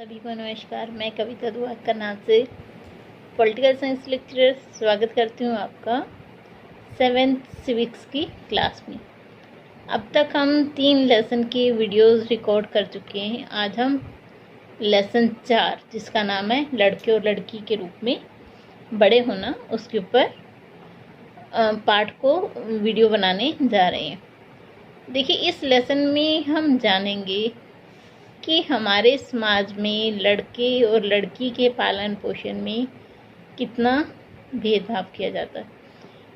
सभी को नमस्कार। मैं कविता दुआ करनाल से पॉलिटिकल साइंस लेक्चरर स्वागत करती हूँ आपका 7th सिविक्स की क्लास में। अब तक हम 3 लेसन के वीडियोस रिकॉर्ड कर चुके हैं। आज हम लेसन 4 जिसका नाम है लड़के और लड़की के रूप में बड़े होना, उसके ऊपर पार्ट को वीडियो बनाने जा रहे हैं। देखिए, इस लेसन में हम जानेंगे कि हमारे समाज में लड़के और लड़की के पालन पोषण में कितना भेदभाव किया जाता है।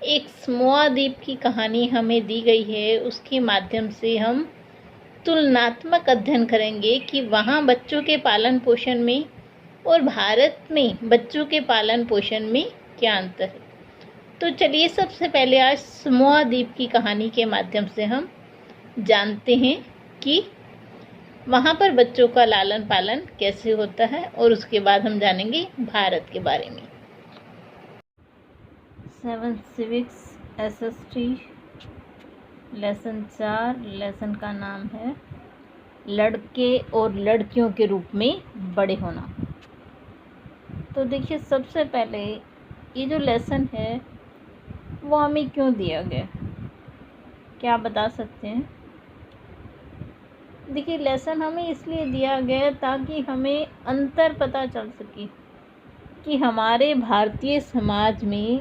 एक समोआ द्वीप की कहानी हमें दी गई है, उसके माध्यम से हम तुलनात्मक अध्ययन करेंगे कि वहाँ बच्चों के पालन पोषण में और भारत में बच्चों के पालन पोषण में क्या अंतर है। तो चलिए, सबसे पहले आज समोआ द्वीप की कहानी के माध्यम से हम जानते हैं कि वहाँ पर बच्चों का लालन पालन कैसे होता है, और उसके बाद हम जानेंगे भारत के बारे में। 7th civics SST lesson 4, lesson का नाम है लड़के और लड़कियों के रूप में बड़े होना। तो देखिए, सबसे पहले ये जो लेसन है वो हमें क्यों दिया गया, क्या बता सकते हैं? देखिए, लेसन हमें इसलिए दिया गया ताकि हमें अंतर पता चल सके कि हमारे भारतीय समाज में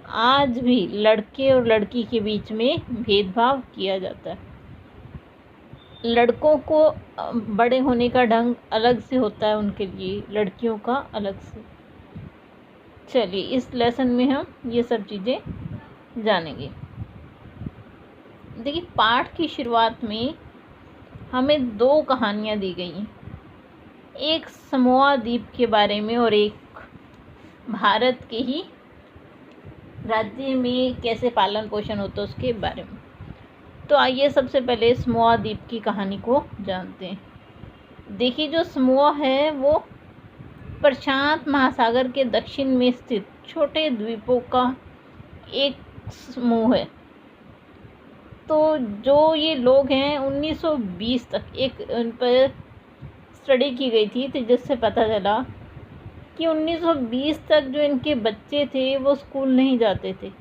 आज भी लड़के और लड़की के बीच में भेदभाव किया जाता है। लड़कों को बड़े होने का ढंग अलग से होता है उनके लिए, लड़कियों का अलग से। चलिए, इस लेसन में हम ये सब चीज़ें जानेंगे। देखिए, पाठ की शुरुआत में हमें 2 कहानियाँ दी गई हैं, एक समोआ द्वीप के बारे में और एक भारत के ही राज्य में कैसे पालन पोषण होता है उसके बारे में। तो आइए सबसे पहले समोआ द्वीप की कहानी को जानते हैं। देखिए, जो समोआ है वो प्रशांत महासागर के दक्षिण में स्थित छोटे द्वीपों का एक समूह है। तो जो ये लोग हैं 1920 तक एक उन पर स्टडी की गई थी, तो जिससे पता चला कि 1920 तक जो इनके बच्चे थे वो स्कूल नहीं जाते थे।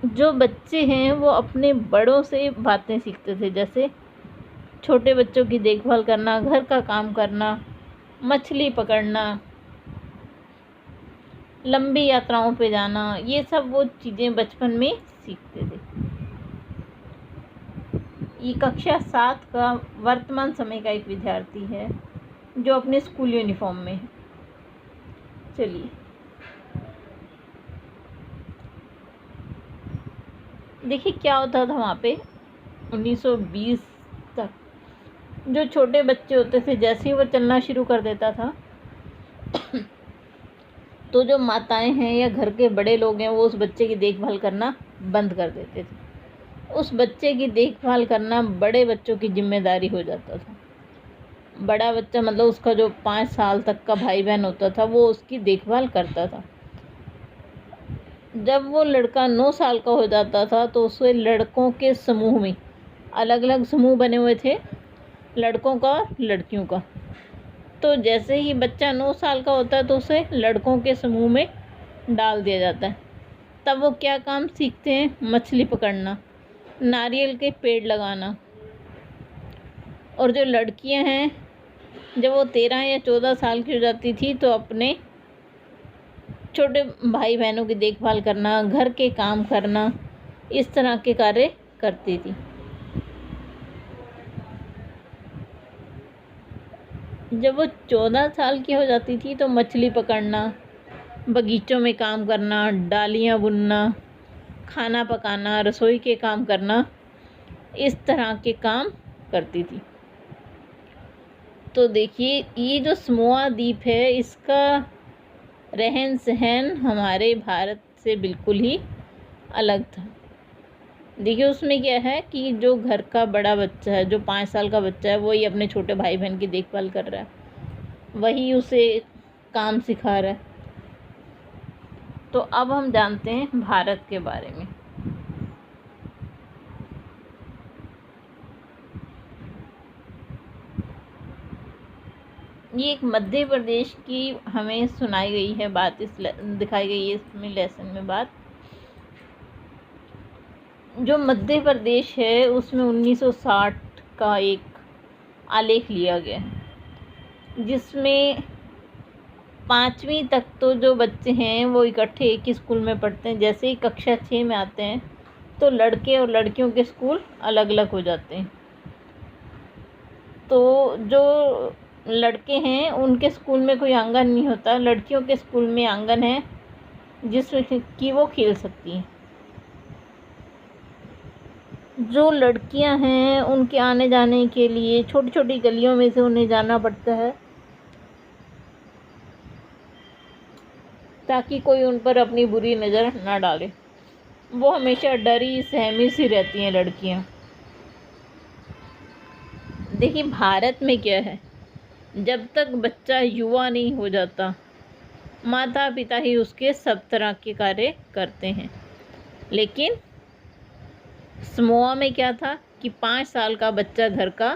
जो बच्चे हैं वो अपने बड़ों से बातें सीखते थे, जैसे छोटे बच्चों की देखभाल करना, घर का काम करना, मछली पकड़ना, लंबी यात्राओं पे जाना, ये सब वो चीज़ें बचपन में सीखते थे। ये कक्षा 7 का वर्तमान समय का एक विद्यार्थी है जो अपने स्कूल यूनिफॉर्म में है। चलिए, देखिए क्या होता था वहाँ पे 1920 तक। जो छोटे बच्चे होते थे, जैसे ही वो चलना शुरू कर देता था तो जो माताएं हैं या घर के बड़े लोग हैं वो उस बच्चे की देखभाल करना बंद कर देते थे। उस बच्चे की देखभाल करना बड़े बच्चों की जिम्मेदारी हो जाता था। बड़ा बच्चा मतलब उसका जो 5 साल तक का भाई बहन होता था वो उसकी देखभाल करता था। जब वो लड़का 9 साल का हो जाता था तो उसे लड़कों के समूह में, अलग अलग समूह बने हुए थे लड़कों का लड़कियों का। तो जैसे ही बच्चा 9 साल का होता है तो उसे लड़कों के समूह में डाल दिया जाता है। तब वो क्या काम सीखते हैं? मछली पकड़ना, नारियल के पेड़ लगाना। और जो लड़कियां हैं, जब वो 13 या 14 साल की हो जाती थी तो अपने छोटे भाई बहनों की देखभाल करना, घर के काम करना, इस तरह के कार्य करती थी। जब वो 14 साल की हो जाती थी तो मछली पकड़ना, बगीचों में काम करना, डालियाँ बुनना, खाना पकाना, रसोई के काम करना, इस तरह के काम करती थी। तो देखिए, ये जो समोआ द्वीप है इसका रहन सहन हमारे भारत से बिल्कुल ही अलग था। देखिए, उसमें क्या है कि जो घर का बड़ा बच्चा है, जो 5 साल का बच्चा है, वही अपने छोटे भाई बहन की देखभाल कर रहा है, वही उसे काम सिखा रहा है। तो अब हम जानते हैं भारत के बारे में। ये एक मध्य प्रदेश की हमें सुनाई गई है बात, दिखाई गई है इसमें लेसन में बात। जो मध्य प्रदेश है उसमें 1960 का एक आलेख लिया गया है, जिसमें 5वीं तक तो जो बच्चे हैं वो इकट्ठे एक ही स्कूल में पढ़ते हैं। जैसे ही कक्षा 6 में आते हैं तो लड़के और लड़कियों के स्कूल अलग अलग हो जाते हैं। तो जो लड़के हैं उनके स्कूल में कोई आंगन नहीं होता, लड़कियों के स्कूल में आंगन है जिसमें कि वो खेल सकती हैं। जो लड़कियां हैं उनके आने जाने के लिए छोटी छोटी गलियों में से उन्हें जाना पड़ता है, ताकि कोई उन पर अपनी बुरी नज़र ना डाले। वो हमेशा डरी सहमी सी रहती हैं लड़कियां। देखिए भारत में क्या है, जब तक बच्चा युवा नहीं हो जाता माता पिता ही उसके सब तरह के कार्य करते हैं। लेकिन समोआ में क्या था कि 5 साल का बच्चा घर का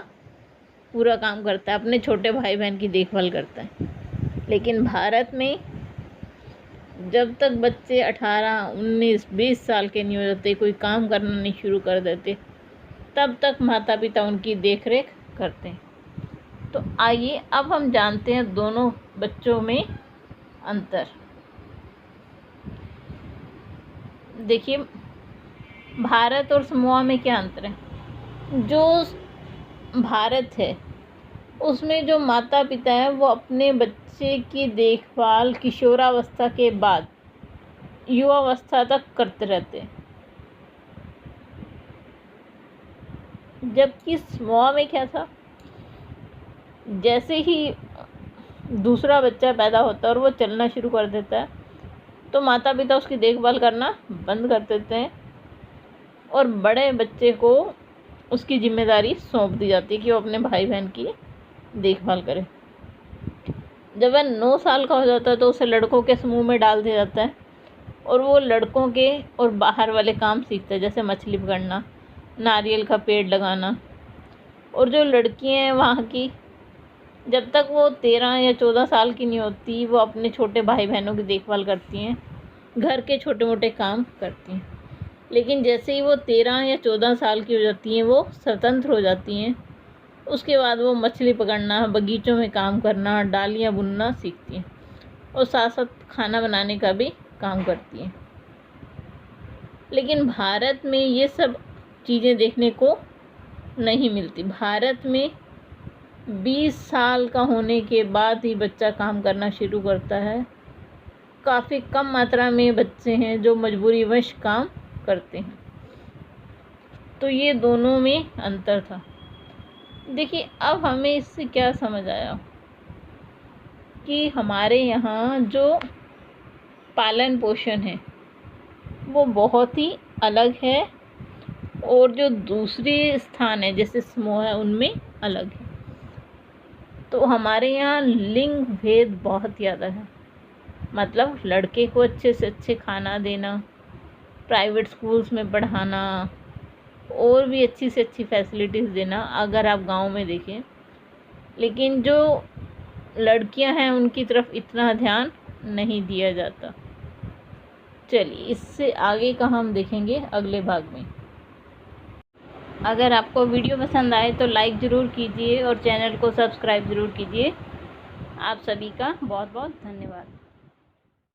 पूरा काम करता है, अपने छोटे भाई बहन की देखभाल करता है। लेकिन भारत में जब तक बच्चे 18, 19, 20 साल के नहीं हो जाते, कोई काम करना नहीं शुरू कर देते, तब तक माता पिता उनकी देखरेख करते हैं। तो आइए अब हम जानते हैं दोनों बच्चों में अंतर। देखिए भारत और समोआ में क्या अंतर है। जो भारत है उसमें जो माता पिता हैं वो अपने बच्चे की देखभाल किशोरावस्था के बाद युवावस्था तक करते रहते हैं। जबकि समोआ में क्या था, जैसे ही दूसरा बच्चा पैदा होता है और वो चलना शुरू कर देता है तो माता पिता उसकी देखभाल करना बंद कर देते हैं और बड़े बच्चे को उसकी जिम्मेदारी सौंप दी जाती है कि वो अपने भाई बहन की देखभाल करे। जब वह 9 साल का हो जाता है तो उसे लड़कों के समूह में डाल दिया जाता है और वो लड़कों के और बाहर वाले काम सीखता है, जैसे मछली पकड़ना, नारियल का पेड़ लगाना। और जो लड़कियां हैं वहाँ की, जब तक वो 13 या 14 साल की नहीं होती वो अपने छोटे भाई बहनों की देखभाल करती हैं, घर के छोटे मोटे काम करती हैं। लेकिन जैसे ही वो 13 या 14 साल की हो जाती हैं वो स्वतंत्र हो जाती हैं। उसके बाद वो मछली पकड़ना, बगीचों में काम करना, डालियाँ बुनना सीखती हैं और साथ साथ खाना बनाने का भी काम करती हैं। लेकिन भारत में ये सब चीज़ें देखने को नहीं मिलती। भारत में 20 साल का होने के बाद ही बच्चा काम करना शुरू करता है। काफ़ी कम मात्रा में बच्चे हैं जो मजबूरीवश काम करते हैं। तो ये दोनों में अंतर था। देखिए अब हमें इससे क्या समझ आया कि हमारे यहाँ जो पालन पोषण है वो बहुत ही अलग है और जो दूसरे स्थान है जैसे समूह है उनमें अलग है। तो हमारे यहाँ लिंग भेद बहुत ज़्यादा है। मतलब लड़के को अच्छे से अच्छे खाना देना, प्राइवेट स्कूल्स में पढ़ाना और भी अच्छी से अच्छी फैसिलिटीज़ देना अगर आप गांव में देखें। लेकिन जो लड़कियां हैं उनकी तरफ इतना ध्यान नहीं दिया जाता। चलिए इससे आगे का हम देखेंगे अगले भाग में। अगर आपको वीडियो पसंद आए तो लाइक ज़रूर कीजिए और चैनल को सब्सक्राइब ज़रूर कीजिए। आप सभी का बहुत बहुत धन्यवाद।